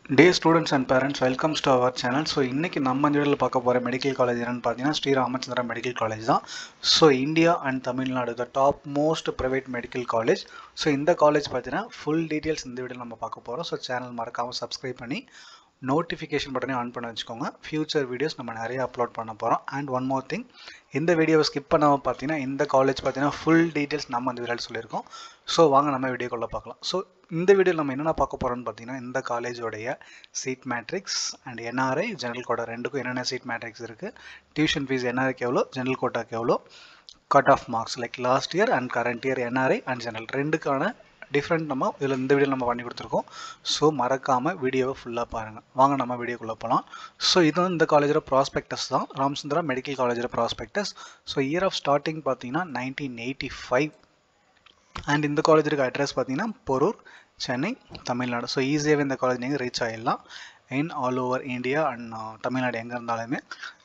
Dear students and parents, welcome to our channel. So இன்னைக்கு நம்ம இந்த வீடியோல பார்க்க போற மெடிக்கல் காலேஜ் என்னன்னு பார்த்தீங்கன்னா ஸ்ரீ ராமச்சந்திரா மெடிக்கல் காலேஜ் தான். So India and Tamil Nadu the top most private medical college. So இந்த காலேஜ் பார்த்தீங்கன்னா ஃபுல் டீட்டெயில்ஸ் இந்த வீடியோவில் நம்ம பார்க்க போகிறோம். ஸோ சேனல் மறக்காமல் சப்ஸ்கிரைப் பண்ணி நோட்டிஃபிகேஷன் பட்டனை ஆன் பண்ண வச்சுக்கோங்க. ஃபியூச்சர் வீடியோஸ் நம்ம நிறைய அப்லோட் பண்ண போகிறோம். அண்ட் ஒன் மோர் திங், இந்த வீடியோவை ஸ்கிப் பண்ணாமல் பார்த்தீங்கன்னா இந்த காலேஜ் பார்த்தீங்கன்னா ஃபுல் டீட்டெயில்ஸ் நம்ம இந்த வீடியோவில் சொல்லியிருக்கோம். ஸோ வாங்க நம்ம வீடியோக்குள்ளே பார்க்கலாம். ஸோ இந்த வீடியோவில் நம்ம என்னென்ன பார்க்க போகிறோம்னு பார்த்தீங்கன்னா இந்த காலேஜோடைய seat matrix and NRI general quota ரெண்டுக்கும் என்னென்ன சீட் மேட்ரிக்ஸ் இருக்குது, டியூஷன் ஃபீஸ் என்ஆர்ஐக்கு எவ்வளோ, ஜெனரல் கோட்டாக்கு எவ்வளோ, cut off marks like last year and current year NRI and general ரெண்டுக்கான டிஃப்ரெண்ட் நம்ம இதில் இந்த வீடியோவில் நம்ம பண்ணி கொடுத்துருக்கோம். ஸோ மறக்காமல் வீடியோவை ஃபுல்லாக பாருங்கள். வாங்க நம்ம வீடியோக்குள்ளே போகலாம். ஸோ இது வந்து இந்த காலேஜோட ப்ராஸ்பெக்டஸ் தான், ராமச்சந்திரா மெடிக்கல் காலேஜோட prospectus. So year of starting பார்த்தீங்கன்னா 1985 அண்ட் இந்த காலேஜ் இருக்க அட்ரஸ் பார்த்தீங்கன்னா பொரூர், சென்னை, தமிழ்நாடு. ஸோ ஈஸியாகவே இந்த காலேஜ் நீங்கள் ரீச் ஆகிடலாம் in all over India and Tamil Nadu எங்கே இருந்தாலுமே.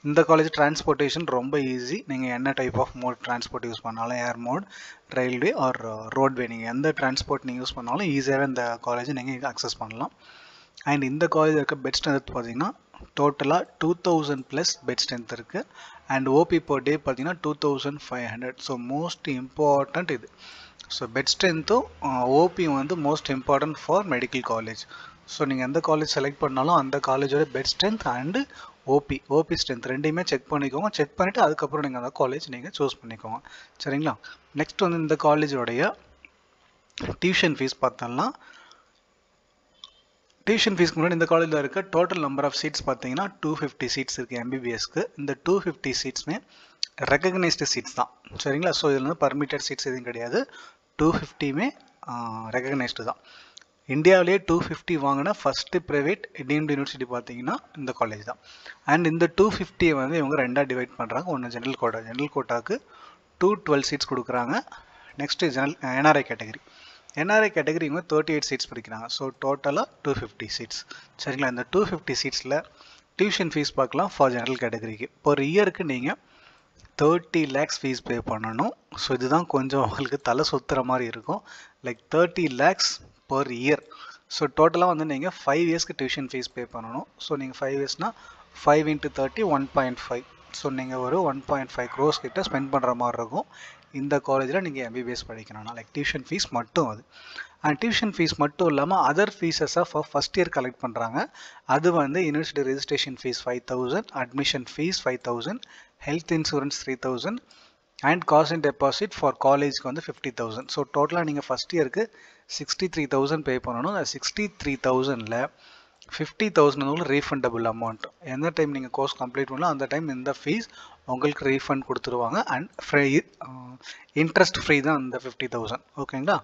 இந்த காலேஜ் டிரான்ஸ்போர்ட்டேஷன் ரொம்ப ஈஸி. நீங்கள் என்ன type of mode transport use பண்ணாலும், air mode, railway or roadway, நீங்கள் எந்த டிரான்ஸ்போர்ட் நீங்கள் யூஸ் பண்ணாலும் ஈஸியாகவே இந்த காலேஜை நீங்கள் அக்சஸ் பண்ணலாம். அண்ட் இந்த காலேஜ் இருக்க பெட் ஸ்ட்ரென்த் பார்த்தீங்கன்னா டோட்டலாக 2000+ பெட் ஸ்ட்ரென்த் இருக்குது. அண்ட் ஓபி பர் டே பார்த்தீங்கன்னா 2500. ஸோ மோஸ்ட் இம்பார்ட்டண்ட் இது. ஸோ பெட் ஸ்ட்ரென்த்தும் ஓபி வந்து most important for medical college. So நீங்கள் எந்த காலேஜ் செலக்ட் பண்ணாலும் அந்த காலேஜோட bed strength and OP strength ரெண்டையுமே செக் பண்ணிக்கோங்க. செக் பண்ணிவிட்டு அதுக்கப்புறம் நீங்கள் அந்த காலேஜ் நீங்கள் சூஸ் பண்ணிக்கோங்க. சரிங்களா? நெக்ஸ்ட் வந்து இந்த காலேஜோடைய டியூஷன் ஃபீஸ் பார்த்தோம்னா, டியூஷன் ஃபீஸ்க்கு முன்னாடி இந்த காலேஜில் இருக்க டோட்டல் நம்பர் ஆஃப் சீட்ஸ் பார்த்தீங்கன்னா 250 சீட்ஸ் இருக்குது எம்பிபிஎஸ்க்கு. இந்த 250 சீட்ஸுமே ரெக்கக்னைஸ்டு சீட்ஸ் தான். சரிங்களா? ஸோ இதில் வந்து பர்மிட்டட் சீட்ஸ் எதுவும் கிடையாது. 250மே ரெக்கக்னைஸ்டு தான். இந்தியாவிலேயே 250 வாங்கின ஃபஸ்ட்டு ப்ரைவேட் டீம்டு யூனிவர்சிட்டி பார்த்தீங்கன்னா இந்த காலேஜ் தான். அண்ட் இந்த 250 வந்து இவங்க ரெண்டாக டிவைட் பண்ணுறாங்க. ஒன்று ஜெனரல் கோட்டாவுக்கு 212 சீட்ஸ் கொடுக்குறாங்க. நெக்ஸ்ட்டு என்ஆர்ஐ கேட்டகரி இவங்க 38 சீட்ஸ் படிக்கிறாங்க. ஸோ டோட்டலாக 250 சீட்ஸ். சரிங்களா? இந்த 250 சீட்ஸில் டியூஷன் ஃபீஸ் பார்க்கலாம். ஃபார் ஜெனரல் கேட்டகரிக்கு ஒரு இயருக்கு நீங்கள் 30 lakhs ஃபீஸ் பே பண்ணணும். ஸோ இதுதான் கொஞ்சம் உங்களுக்கு தலை சுற்றுற மாதிரி இருக்கும். Like 30 lakhs per year. So டோட்டலாக வந்து நீங்கள் 5 இயர்ஸ்க்கு டியூஷன் ஃபீஸ் பே பண்ணணும். ஸோ நீங்கள் 5 இயர்ஸ்னால் 5 × 30 1.5. ஸோ நீங்கள் ஒரு 1.5 crores கிட்ட ஸ்பெண்ட் பண்ணுற மாதிரி இருக்கும் இந்த காலேஜில் நீங்கள் எம்பிபிஎஸ் படிக்கணும்னா. லைக் டியூஷன் ஃபீஸ் மட்டும் அது. அண்ட் டியூஷன் ஃபீஸ் மட்டும் இல்லாமல் அதர் ஃபீஸஸாக ஃபார் ஃபஸ்ட் இயர் கலெக்ட் பண்ணுறாங்க. அது வந்து university registration fees 5000, admission fees 5000, health insurance 3000 and cost and deposit for காலேஜ்க்கு வந்து 50,000. ஸோ டோட்டலாக நீங்கள் ஃபஸ்ட் இயருக்கு 63,000 பே பண்ணணும். அந்த 63,000ல் 50,000 வந்து ரீஃபண்டபிள் அமௌண்ட். எந்த டைம் நீங்கள் கோர்ஸ் கம்ப்ளீட் பண்ணலாம் அந்த டைம் இந்த ஃபீஸ் உங்களுக்கு ரீஃபண்ட் கொடுத்துருவாங்க. அண்ட் ஃப்ரீ இன்ட்ரெஸ்ட் ஃப்ரீ தான் இந்த 50,000. ஓகேங்களா?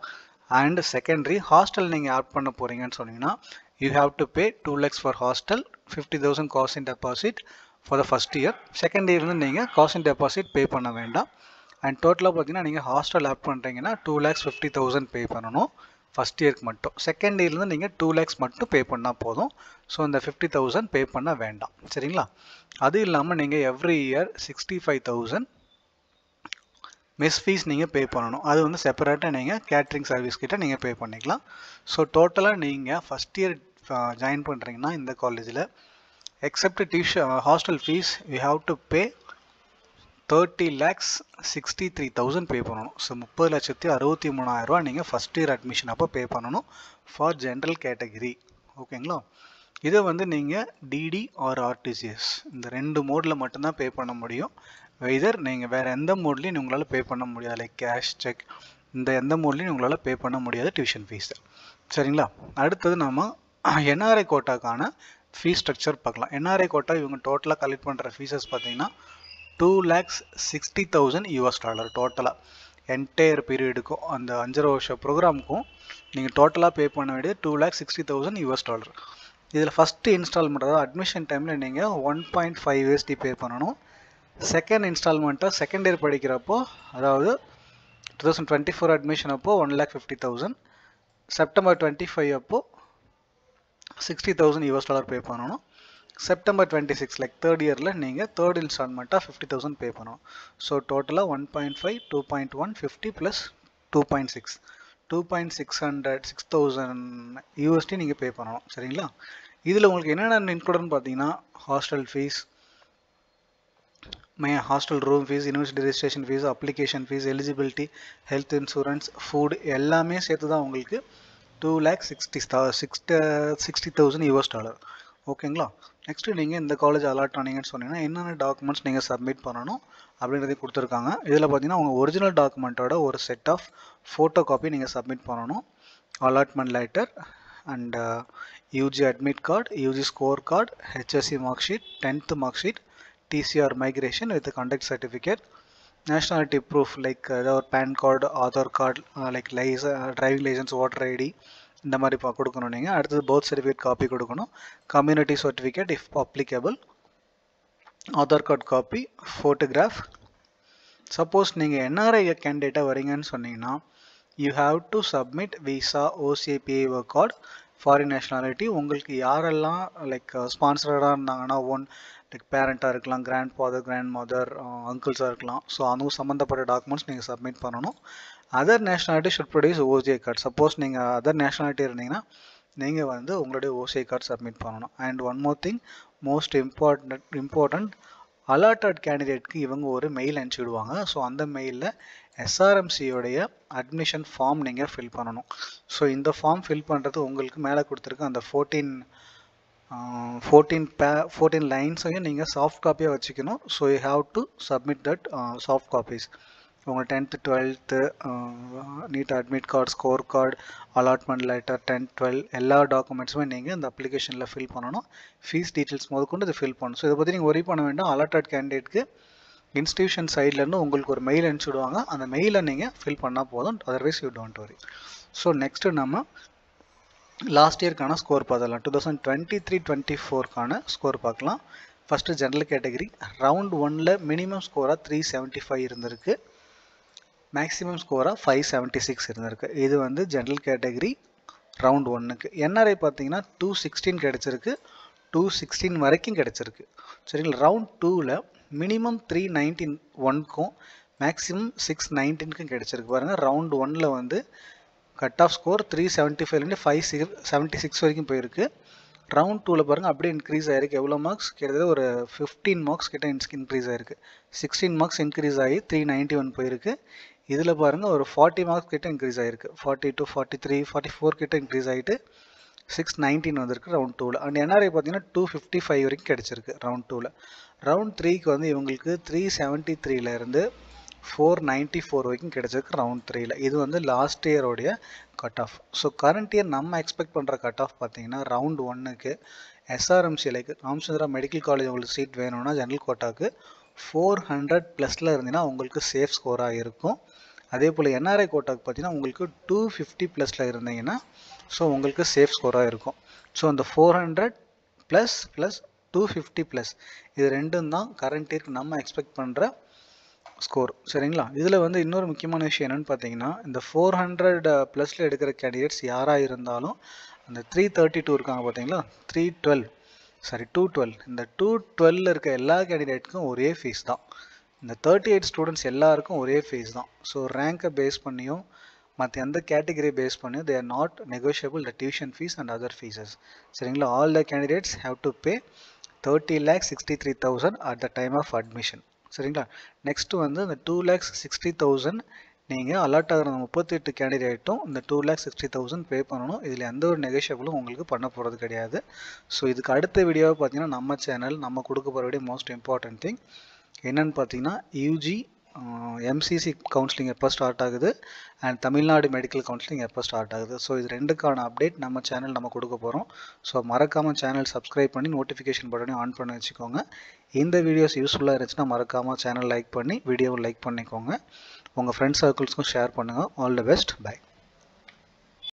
அண்ட் செகண்டரி ஹாஸ்டல் நீங்கள் ஆட் பண்ண போகிறீங்கன்னு சொன்னீங்கன்னா you have to pay 2 lakhs for hostel, 50,000 cost and deposit for the first year. Second year வந்து நீங்கள் காஸ்ட் அண்ட் டெபாசிட் பே பண்ண வேண்டாம். அண்ட் டோட்டலாக பார்த்தீங்கன்னா நீங்கள் ஹாஸ்டல் ஆட் பண்ணுறீங்கன்னா 2,50,000 பே பண்ணணும் ஃபஸ்ட் இயருக்கு மட்டும். செகண்ட் இயர்லேருந்து நீங்கள் 2 lakhs மட்டும் பே பண்ணால் போதும். ஸோ இந்த 50,000 பே பண்ண வேண்டாம். சரிங்களா? அது இல்லாமல் நீங்கள் எவ்ரி இயர் 65,000 மெஸ் ஃபீஸ் நீங்கள் பே பண்ணணும். அது வந்து செப்பரேட்டாக நீங்கள் கேட்ரிங் சர்வீஸ் கிட்ட நீங்கள் பே பண்ணிக்கலாம். ஸோ டோட்டலாக நீங்கள் ஃபஸ்ட் இயர் ஜாயின் பண்ணுறீங்கன்னா இந்த காலேஜில் except hostel fees you have to pay 30,63,000 பே பண்ணணும். ஸோ 30,63,000 நீங்கள் ஃபஸ்ட் இயர் அட்மிஷன் அப்போ பே பண்ணணும் ஃபார் ஜென்ரல் கேட்டகிரி. ஓகேங்களா? இதை வந்து நீங்கள் டிடி ஆர் ஆர்டிசிஎஸ் இந்த ரெண்டு மோடில் மட்டும்தான் பே பண்ண முடியும். வெதர் நீங்கள் வேறு எந்த மோட்லேயும் உங்களால் பே பண்ண முடியாது. லைக் கேஷ், செக், இந்த எந்த மோட்லேயும் உங்களால் பே பண்ண முடியாது டியூஷன் ஃபீஸ். சரிங்களா? அடுத்தது நம்ம என்ஆர்ஐ கோட்டாக்கான ஃபீஸ் ஸ்ட்ரக்சர் பார்க்கலாம். என்ஆர்ஐ கோட்டா இவங்க டோட்டலாக கலெக்ட் பண்ணுற ஃபீஸஸ் பார்த்தீங்கன்னா $260,000 டோட்டலாக என்டையர் பீரியடுக்கும் அந்த 5.5 வருஷ ப்ரோக்ராமுக்கும் நீங்கள் டோட்டலாக பே பண்ண வேண்டியது $260,000. இதில் ஃபஸ்ட்டு இன்ஸ்டால்மெண்ட் அதாவது அட்மிஷன் டைமில் நீங்கள் 1.5 USD பே பண்ணணும். செகண்ட் இன்ஸ்டால்மெண்ட்டாக செகண்ட் இயர் படிக்கிறப்போ அதாவது 2024 அட்மிஷன் அப்போ 1,50,000, செப்டம்பர் 25 அப்போ $60,000 பே பண்ணணும். செப்டம்பர் 26 லைக் தேர்ட் இயரில் நீங்கள் தேர்ட் இன்ஸ்டால்மெண்ட்டாக 50,000 பே பண்ணணும். ஸோ டோட்டலாக 1.5, 2.1, 50 + 2.6 $6,000 USD நீங்கள் பே பண்ணணும். சரிங்களா? இதில் உங்களுக்கு என்னென்ன இன்க்ளூடுன்னு பார்த்தீங்கன்னா hostel fees, hostel room fees, university registration fees, application fees, eligibility, health insurance, food எல்லாமே சேர்த்து தான் உங்களுக்கு $2,60,000 ஓகேங்களா. நெக்ஸ்ட்டு நீங்கள் இந்த காலேஜ் அலாட் ஆனீங்கன்னு சொன்னீங்கன்னா என்னென்ன டாக்குமெண்ட்ஸ் நீங்கள் சப்மிட் பண்ணணும் அப்படின்றதையும் கொடுத்துருக்காங்க. இதில் பார்த்தீங்கன்னா உங்கள் ஒரிஜினல் டாக்குமெண்ட்டோட ஒரு செட் ஆஃப் ஃபோட்டோ காப்பி நீங்கள் சப்மிட் பண்ணணும். Allotment letter and UG admit card, UG score card, HSC mark sheet, 10th mark sheet, TCR migration with the conduct certificate, nationality proof like our PAN card, Aadhaar card, like driving license, voter ID இந்த மாதிரி கொடுக்கணும். நீங்கள் அடுத்தது birth certificate copy கொடுக்கணும், community certificate if applicable, Aadhaar card copy, photograph. Suppose நீங்கள் NRI கேண்டிடேட்டாக வரீங்கன்னு சொன்னீங்கன்னா you have to submit visa, OCPI work card, foreign nationality. உங்களுக்கு யாரெல்லாம் லைக் ஸ்பான்சராக இருந்தாங்கன்னா லைக் பேரண்ட்டாக இருக்கலாம், கிராண்ட் ஃபாதர், கிராண்ட் மதர், அங்கிள்ஸாக இருக்கலாம். ஸோ அதுவும் சம்மந்தப்பட்ட டாக்குமெண்ட்ஸ் நீங்கள் சப்மிட் பண்ணணும். Other nationality should produce OCI card. Suppose நீங்கள் அதர் நேஷ்னாலிட்டி இருந்தீங்கன்னா நீங்கள் வந்து உங்களுடைய OCI கார்டு சப்மிட் பண்ணணும். And one more thing, most important allotted கேண்டிடேட்க்கு இவங்க ஒரு மெயில் அனுப்பிச்சிடுவாங்க. ஸோ அந்த மெயிலில் SRMCயோடைய அட்மிஷன் ஃபார்ம் நீங்கள் ஃபில் பண்ணணும். ஸோ இந்த ஃபார்ம் ஃபில் பண்ணுறது உங்களுக்கு மேலே கொடுத்துருக்க அந்த 14 லைன்ஸையும் நீங்கள் சாஃப்ட் காப்பியாக வச்சுக்கணும். So you have to submit that soft copies. உங்கள் 10th 12th NEET admit card, score card, allotment letter, 10th 12 எல்லா டாக்குமெண்ட்ஸுமே நீங்கள் இந்த அப்ளிகேஷனில் ஃபில் பண்ணணும். ஃபீஸ் டீட்டெயில்ஸ் முதற்கொண்டு இதை ஃபில் பண்ணணும். ஸோ இதை பற்றி நீங்கள் ஒரி பண்ண வேண்டாம். அலாட்டட் கேண்டிடேட்க்கு இன்ஸ்டியூஷன் சைட்லேருந்து உங்களுக்கு ஒரு மெயில் அனுப்பிச்சுடுவாங்க. அந்த மெயிலை நீங்கள் ஃபில் பண்ணால் போதும். Otherwise you don't worry. So next நம்ம லாஸ்ட் இயர்க்கான ஸ்கோர் பார்த்துக்கலாம். 2023-24க்கான ஸ்கோர் பார்க்கலாம். ஃபஸ்ட்டு ஜென்ரல் கேட்டகரி ரவுண்ட் 1ல் மினிமம் ஸ்கோராக 375 இருந்திருக்கு, மேக்ஸிமம் ஸ்கோராக 576 இருந்திருக்கு. இது வந்து ஜென்ரல் கேட்டகரி ரவுண்ட் 1க்கு. NRI பார்த்தீங்கன்னா 216 கிடச்சிருக்கு, 216 வரைக்கும் கிடச்சிருக்கு. சரிங்களா. ரவுண்ட் 2ல் மினிமம் 391க்கும் மேக்ஸிமம் 619க்கும் கிடச்சிருக்கு. பாருங்கள், ரவுண்ட் 1ல் வந்து கட் ஆஃப் ஸ்கோர் 375லேருந்து 576 வரைக்கும் போயிருக்கு. ரவுண்ட் 2ல் பாருங்கள் அப்படியே இன்க்ரீஸ் ஆகிருக்கு. எவ்வளோ மார்க்ஸ்? கிட்டத்தட்ட ஒரு 15 மார்க்ஸ் கிட்ட இன்க்ரீஸ் ஆகிருக்கு. 16 மார்க்ஸ் இன்க்ரீஸ் ஆகி 391 போயிருக்கு. இதில் பாருங்கள் ஒரு 40 மார்க்ஸ் கிட்ட இன்க்ரீஸ் ஆகிருக்கு. 42, 43, 44 கிட்ட இன்க்ரீஸ் ஆகிட்டு 619 வந்திருக்கு ரவுண்ட் 2ல். அண்ட் NRI பார்த்தீங்கன்னா 255 வரைக்கும் கிடச்சிருக்கு ரவுண்ட் 2ல். ரவுண்ட் 3க்கு வந்து இவங்களுக்கு 373லேருந்து 494 வரைக்கும் கிடச்சிருக்கு ரவுண்ட் 3ல். இது வந்து லாஸ்ட் இயரோடைய cut off. So current year நம்ம எக்ஸ்பெக்ட் பண்ணுற கட் ஆஃப் பார்த்தீங்கன்னா ரவுண்ட் 1க்கு SRMC like Ramachandra medical college உங்களுக்கு சீட் வேணும்னா ஜென்ரல் கோட்டாக்கு 400+ இருந்தீங்கன்னா உங்களுக்கு சேஃப் ஸ்கோராக இருக்கும். அதே போல் NRI கோட்டாக்கு பார்த்தீங்கன்னா உங்களுக்கு 250+ இருந்தீங்கன்னா ஸோ உங்களுக்கு சேஃப் ஸ்கோராக இருக்கும். ஸோ அந்த 400+ + 250+ இது ரெண்டும் தான் கரண்ட் இயர்க்கு நம்ம எக்ஸ்பெக்ட் பண்ணுற ஸ்கோர். சரிங்களா. இதில் வந்து இன்னொரு முக்கியமான விஷயம் என்னென்னு பார்த்தீங்கன்னா, இந்த 400+ எடுக்கிற கேண்டிடேட்ஸ் யாராக இருந்தாலும் அந்த 332 இருக்காங்க பார்த்தீங்களா, 212 இந்த 212 இருக்க எல்லா கேண்டிடேட்டுக்கும் ஒரே ஃபீஸ் தான். இந்த 38 ஸ்டூடெண்ட்ஸ் எல்லாருக்கும் ஒரே ஃபீஸ் தான். ஸோ ரேங்கை பேஸ் பண்ணியும் மற்ற எந்த கேட்டகரி பேஸ் பண்ணியும் they are not negotiable the tuition fees and other fees. சரிங்களா. all the candidates have to pay 30,63,000 at the time of admission. சரிங்களா. நெக்ஸ்ட்டு வந்து இந்த 2,60,000 நீங்கள் அலாட் ஆகிற 38 கேண்டிடேட்டும் இந்த 2,60,000 பே பண்ணணும். இதில் எந்த ஒரு நெகோஷியபிளும் உங்களுக்கு பண்ண போகிறது கிடையாது. ஸோ இதுக்கு அடுத்த வீடியோவை பார்த்தீங்கன்னா நம்ம சேனல் நம்ம கொடுக்க போகிற வீடியோ மோஸ்ட் இம்பார்ட்டன்ட் திங் என்னென்னு பார்த்தீங்கன்னா UG MCC கவுன்சிலிங் எப்போ ஸ்டார்ட் ஆகுது அண்ட் தமிழ்நாடு மெடிக்கல் கவுன்சிலிங் எப்போ ஸ்டார்ட் ஆகுது. ஸோ இது ரெண்டுக்கான அப்டேட் நம்ம சேனல் நம்ம கொடுக்க போகிறோம். ஸோ மறக்காமல் சேனல் சப்ஸ்கிரைப் பண்ணி நோட்டிஃபிகேஷன் பட்டனையும் ஆன் பண்ணி வச்சுக்கோங்க. இந்த வீடியோஸ் யூஸ்ஃபுல்லாக இருந்துச்சுன்னா மறக்காமல் சேனல் லைக் பண்ணி வீடியோவை லைக் பண்ணிக்கோங்க. உங்கள் ஃப்ரெண்ட்ஸ் சர்க்கிள்ஸ்க்கும் ஷேர் பண்ணுங்கள். All the best. பை.